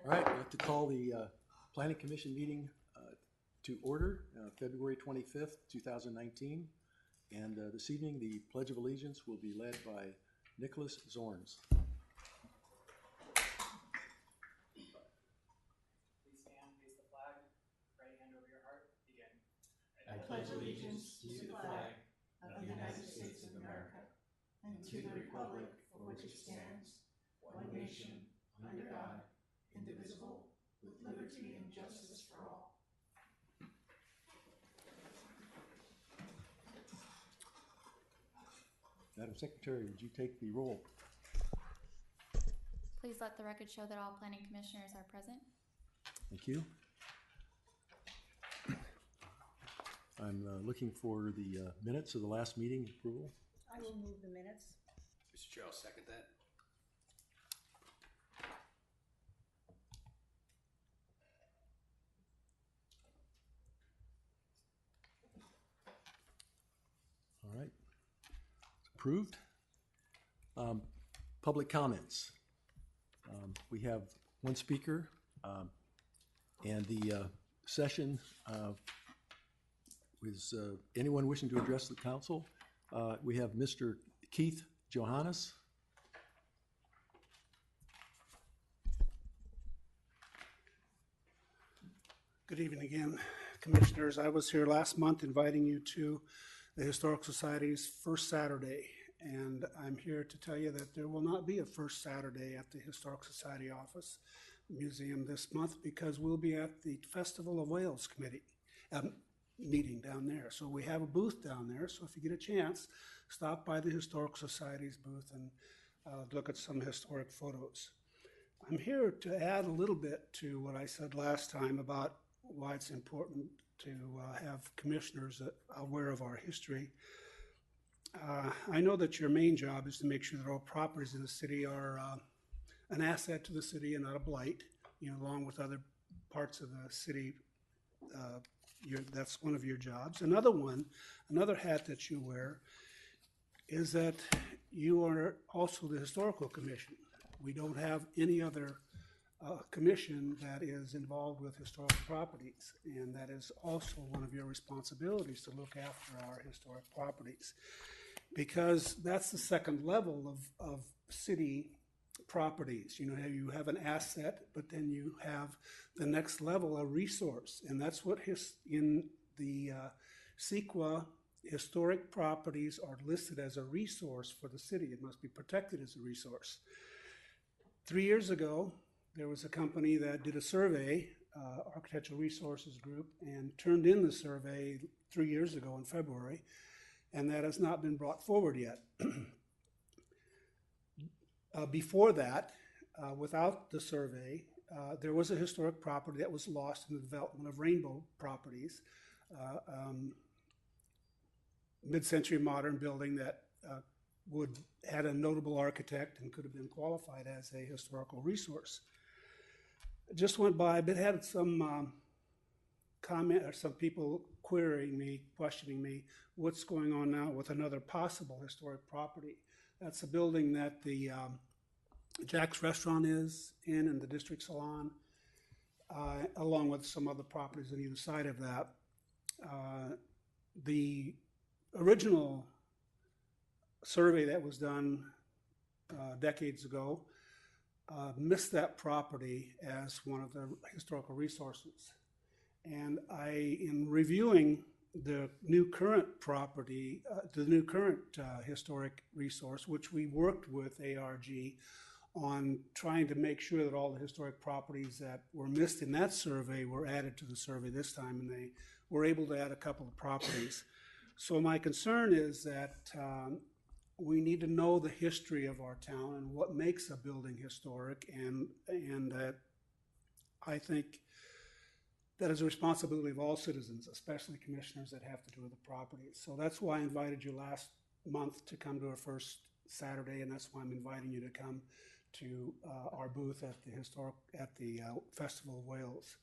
All right, I'd like to call the Planning Commission meeting to order, February 25th, 2019. And this evening, the Pledge of Allegiance will be led by Nicholas Zorns. Please stand, face the flag, right hand over your heart, begin. I pledge allegiance to the flag of the United States of America and to the republic for which it stands, one nation, under God, indivisible, with liberty and justice for all. Madam Secretary, would you take the roll? Please let the record show that all planning commissioners are present. Thank you. I'm looking for the minutes of the last meeting approval. I will move the minutes. Mr. Chair, I'll second that. All right. It's approved. Public comments. We have one speaker, and the session is anyone wishing to address the council. We have Mr. Keith Johannes. Good evening again, Commissioners. I was here last month inviting you to the Historic Society's first Saturday, and I'm here to tell you that there will not be a first Saturday at the Historic Society office museum this month because we'll be at the Festival of Wales committee meeting down there. So we have a booth down there, so if you get a chance, stop by the Historic Society's booth and look at some historic photos. I'm here to add a little bit to what I said last time about why it's important to have commissioners aware of our history. I know that your main job is to make sure that all properties in the city are an asset to the city and not a blight, along with other parts of the city. That's one of your jobs. Another hat that you wear is that you are also the Historical Commission. We don't have any other commission that is involved with historic properties, and that is also one of your responsibilities to look after our historic properties, because that's the second level of city properties. You have an asset, but then you have the next level, a resource, and that's what in the CEQA, historic properties are listed as a resource for the city. It must be protected as a resource. 3 years ago, there was a company that did a survey, Architectural Resources Group, and turned in the survey 3 years ago in February, and that has not been brought forward yet. Before that, without the survey, there was a historic property that was lost in the development of Rainbow Properties, mid-century modern building that had a notable architect and could have been qualified as a historical resource. It just went by, but had some comment or some people querying me, questioning me, what's going on now with another possible historic property. That's a building that the Jack's Restaurant is in and the District Salon, along with some other properties on either side of that. The original survey that was done decades ago missed that property as one of the historical resources. And in reviewing the new current property, the new current historic resource, which we worked with ARG on trying to make sure that all the historic properties that were missed in that survey were added to the survey this time, and they were able to add a couple of properties. So my concern is that we need to know the history of our town and what makes a building historic, and that I think that is a responsibility of all citizens, especially commissioners that have to do with the properties. So that's why I invited you last month to come to our first Saturday, and that's why I'm inviting you to come to our booth at the Festival of Wales.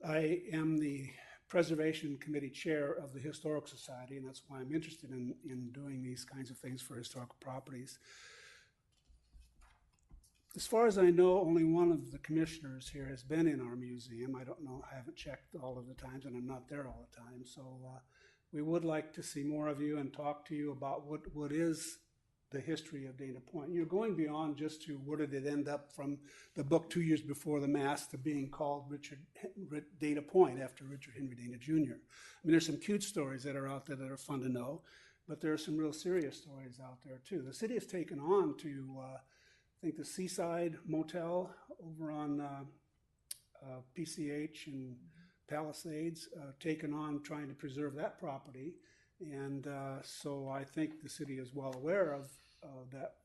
I am the Preservation Committee Chair of the Historic Society, and that's why I'm interested in doing these kinds of things for historical properties. as far as I know, only one of the commissioners here has been in our museum. I don't know, I haven't checked all of the times, and I'm not there all the time. So we would like to see more of you and talk to you about what is the history of Dana Point. You're going beyond just to where did it end up from the book 2 years before the mass to being called Dana Point after Richard Henry Dana Jr. I mean, there's some cute stories that are out there that are fun to know, but there are some real serious stories out there too. The city has taken on to, I think, the Seaside Motel over on PCH and Palisades, taken on trying to preserve that property. And so I think the city is well aware of that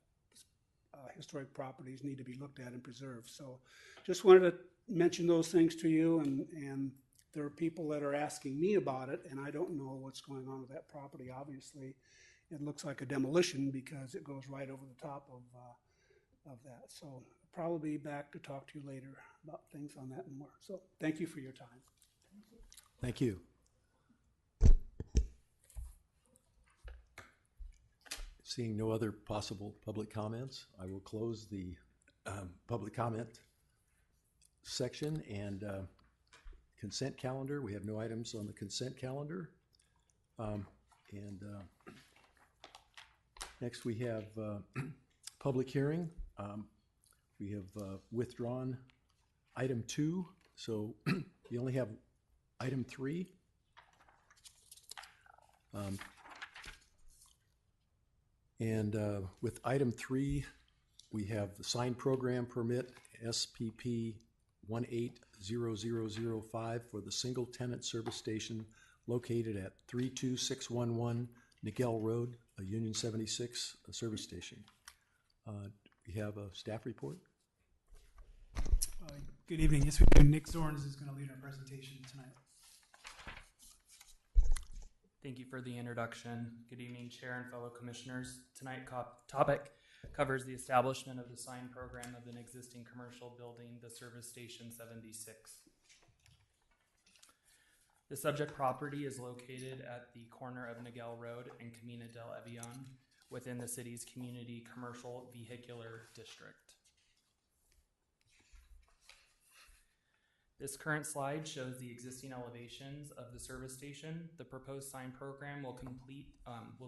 historic properties need to be looked at and preserved. So just wanted to mention those things to you, and there are people that are asking me about it, and I don't know what's going on with that property. Obviously, it looks like a demolition because it goes right over the top of that. So probably back to talk to you later about things on that and more. So thank you for your time. Thank you. Seeing no other possible public comments, I will close the public comment section and consent calendar. We have no items on the consent calendar. Next we have public hearing. We have withdrawn item 2, so you only have item 3. With item 3, we have the sign program permit SPP 180005 for the single tenant service station located at 32611 Niguel Road, a Union 76 service station. We have a staff report. Good evening. Yes, we do. Nick Zorns is going to lead our presentation tonight. Thank you for the introduction. Good evening, Chair and fellow commissioners. Tonight's topic covers the establishment of the sign program of an existing commercial building, the Service Station 76. The subject property is located at the corner of Niguel Road and Camino del Avion within the city's community commercial vehicular district. This current slide shows the existing elevations of the service station. The proposed sign program will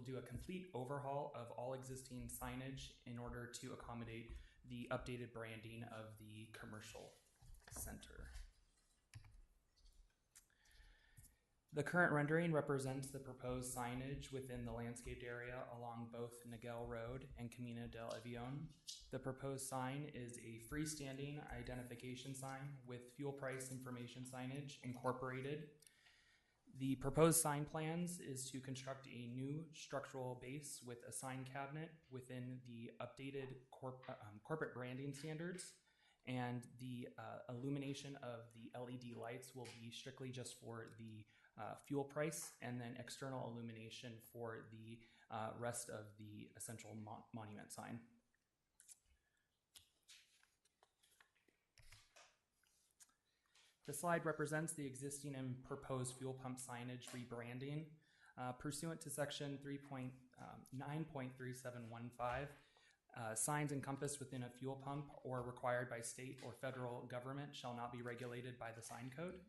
do a complete overhaul of all existing signage in order to accommodate the updated branding of the commercial center. The current rendering represents the proposed signage within the landscaped area along both Niguel Road and Camino del Avion. The proposed sign is a freestanding identification sign with fuel price information signage incorporated. The proposed sign plans is to construct a new structural base with a sign cabinet within the updated corporate branding standards, and the illumination of the LED lights will be strictly just for the fuel price, and then external illumination for the rest of the essential monument sign. The slide represents the existing and proposed fuel pump signage rebranding. Pursuant to section 3.9.3715, signs encompassed within a fuel pump or required by state or federal government shall not be regulated by the sign code.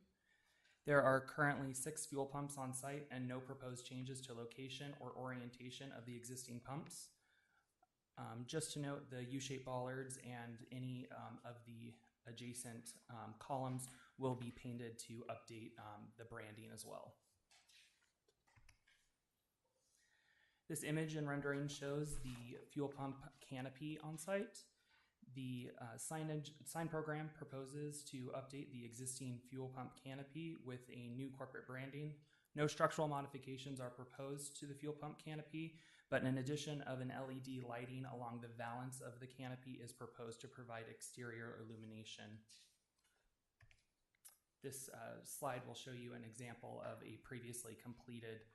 There are currently 6 fuel pumps on site and no proposed changes to location or orientation of the existing pumps. Just to note, the U-shaped bollards and any of the adjacent columns will be painted to update the branding as well. This image and rendering shows the fuel pump canopy on site. The sign program proposes to update the existing fuel pump canopy with a new corporate branding. No structural modifications are proposed to the fuel pump canopy, but an addition of an LED lighting along the valance of the canopy is proposed to provide exterior illumination. This slide will show you an example of a previously completed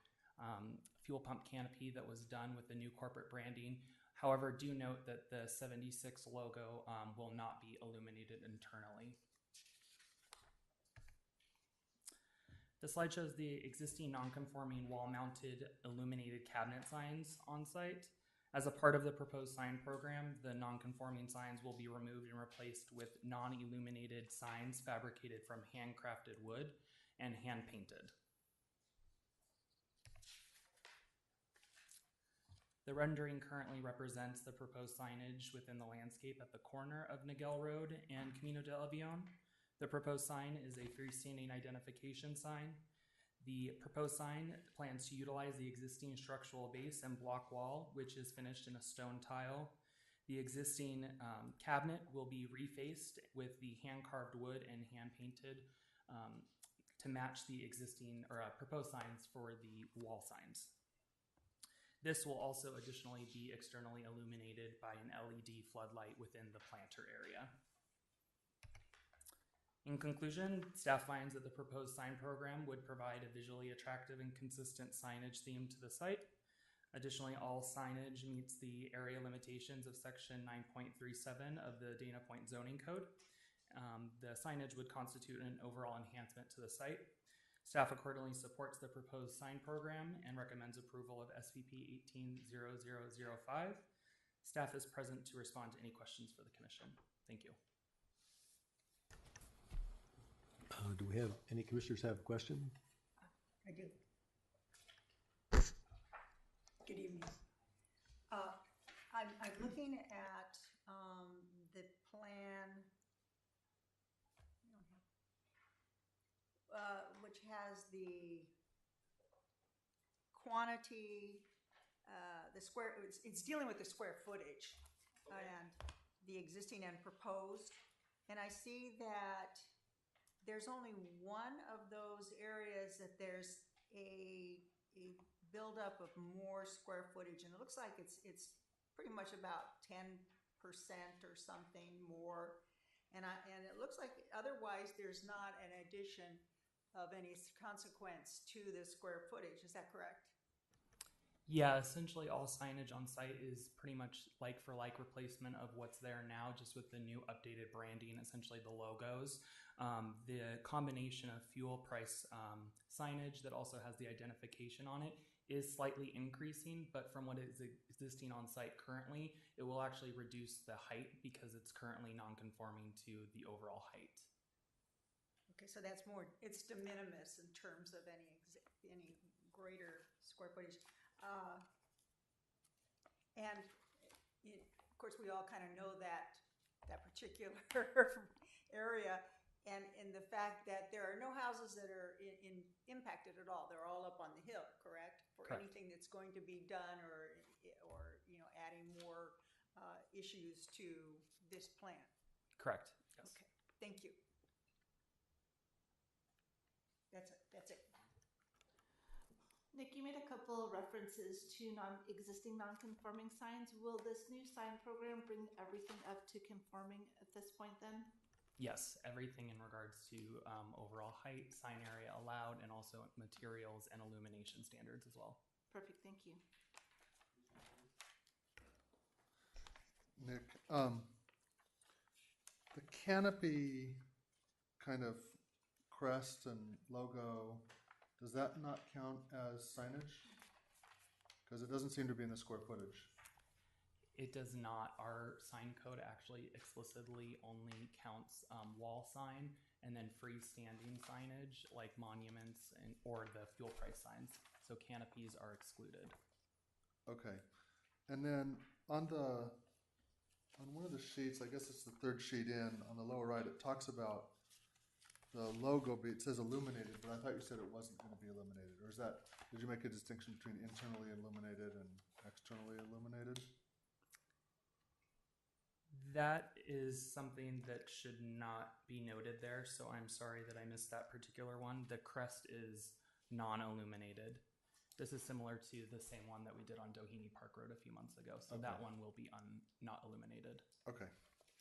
fuel pump canopy that was done with the new corporate branding. However, do note that the 76 logo will not be illuminated internally. The slide shows the existing non-conforming wall-mounted illuminated cabinet signs on site. As a part of the proposed sign program, the non-conforming signs will be removed and replaced with non-illuminated signs fabricated from handcrafted wood and hand-painted. The rendering currently represents the proposed signage within the landscape at the corner of Niguel Road and Camino del Avion. The proposed sign is a freestanding identification sign. The proposed sign plans to utilize the existing structural base and block wall, which is finished in a stone tile. The existing cabinet will be refaced with the hand-carved wood and hand-painted to match the existing or proposed signs for the wall signs. This will also additionally be externally illuminated by an LED floodlight within the planter area. In conclusion, staff finds that the proposed sign program would provide a visually attractive and consistent signage theme to the site. Additionally, all signage meets the area limitations of section 9.37 of the Dana Point zoning code. The signage would constitute an overall enhancement to the site. Staff accordingly supports the proposed sign program and recommends approval of SVP 180005. Staff is present to respond to any questions for the commission. Thank you. Do we have, any commissioners have a question? I do. Good evening. I'm looking at the plan, which has the quantity, the square, it's dealing with the square footage and the existing and proposed. And I see that there's only one of those areas that there's a buildup of more square footage, and it looks like it's pretty much about 10% or something more. And it looks like otherwise there's not an addition of any consequence to the square footage. Is that correct? Yeah, essentially all signage on site is pretty much like for like replacement of what's there now, just with the new updated branding, essentially the logos. The combination of fuel price signage that also has the identification on it is slightly increasing, but from what is existing on site currently, it will actually reduce the height because it's currently non-conforming to the overall height. Okay, so that's more, it's de minimis in terms of any greater square footage. And of course, we all kind of know that particular area, and in the fact that there are no houses that are impacted at all. They're all up on the hill, correct? For Correct. Anything that's going to be done or adding more issues to this plan. Correct. Yes. Okay, thank you. That's it. Nick, you made a couple of references to existing non-conforming signs. Will this new sign program bring everything up to conforming at this point then? Yes, everything in regards to overall height, sign area allowed, and also materials and illumination standards as well. Perfect, thank you. Nick, the canopy kind of crest and logo, does that not count as signage? Because it doesn't seem to be in the square footage. It does not. Our sign code actually explicitly only counts wall sign and then freestanding signage like monuments or the fuel price signs. So canopies are excluded. Okay. And then on one of the sheets, I guess it's the third sheet in, on the lower right, it talks about the logo, it says illuminated, but I thought you said it wasn't going to be illuminated. Or did you make a distinction between internally illuminated and externally illuminated? That is something that should not be noted there, so I'm sorry that I missed that particular one. The crest is non-illuminated. This is similar to the same one that we did on Doheny Park Road a few months ago, so Okay. that one will be not illuminated. Okay,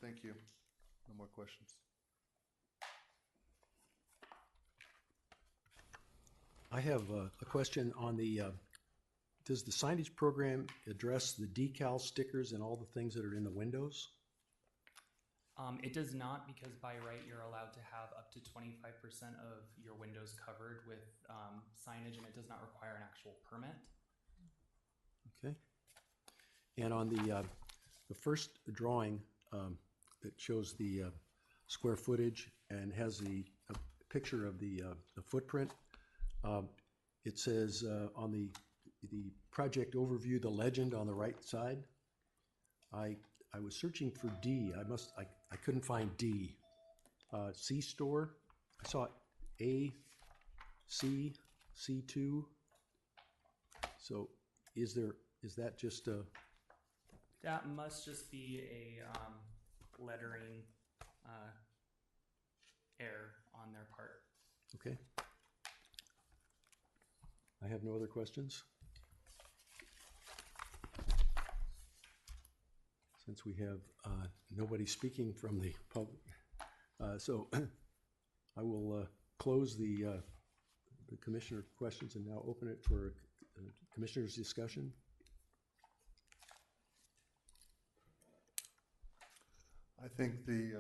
thank you. No more questions. I have a question on does the signage program address the decal stickers and all the things that are in the windows? It does not, because by right you're allowed to have up to 25% of your windows covered with signage, and it does not require an actual permit. Okay. And on the first drawing that shows the square footage and has a picture of the footprint, it says on the project overview, the legend on the right side. I was searching for D. I couldn't find D. C store. I saw A, C, C2. So is that just a? That must just be a lettering error on their part. Okay. I have no other questions. Since we have nobody speaking from the public, so I will close the commissioner questions and now open it for commissioners' discussion. I think the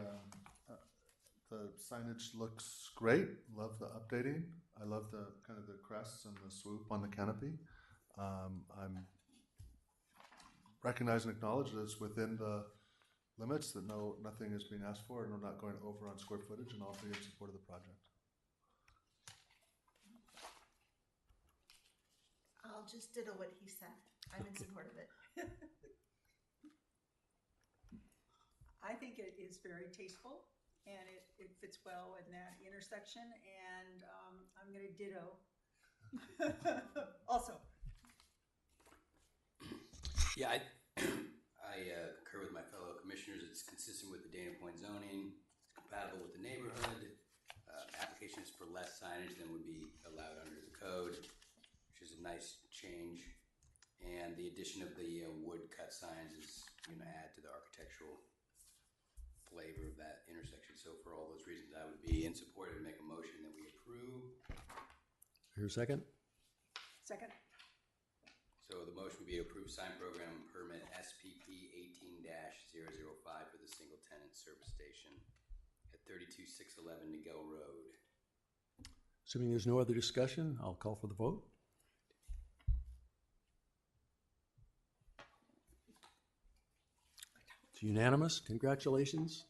signage looks great. Love the updating. I love the kind of the crests and the swoop on the canopy. I'm recognize and acknowledge that it's within the limits, that nothing is being asked for, and we're not going over on square footage, and I'll be in support of the project. I'll just ditto what he said. I'm in support of it. I think it is very tasteful, and it fits well in that intersection, and I'm going to ditto also. Yeah, I concur with my fellow commissioners. It's consistent with the Dana Point zoning. It's compatible with the neighborhood. Applications for less signage than would be allowed under the code, which is a nice change. And the addition of the wood cut signs is going to add to the architectural flavor of that intersection. So for all those reasons, I would be in support and make a motion that we approve. Here's a second. Second. So the motion would be approved sign program permit SPP 18-005 for the single tenant service station at 32611 Niguel Road. Assuming there's no other discussion, I'll call for the vote. It's unanimous. Congratulations.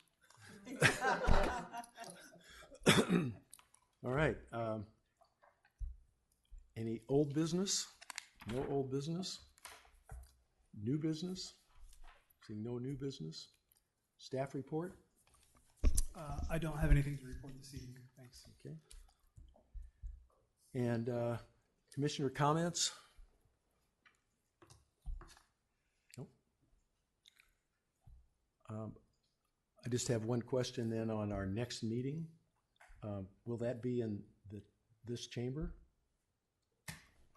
All right. Any old business? No old business? New business? Seeing no new business? Staff report? I don't have anything to report this evening. Thanks. Okay. And commissioner comments? Nope. I just have one question then on our next meeting. Will that be in this chamber?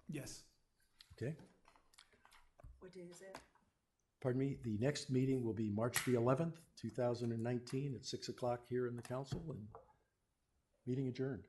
Yes. Okay. What day is it? Pardon me, the next meeting will be March the 11th, 2019 at 6 o'clock here in the council, and meeting adjourned.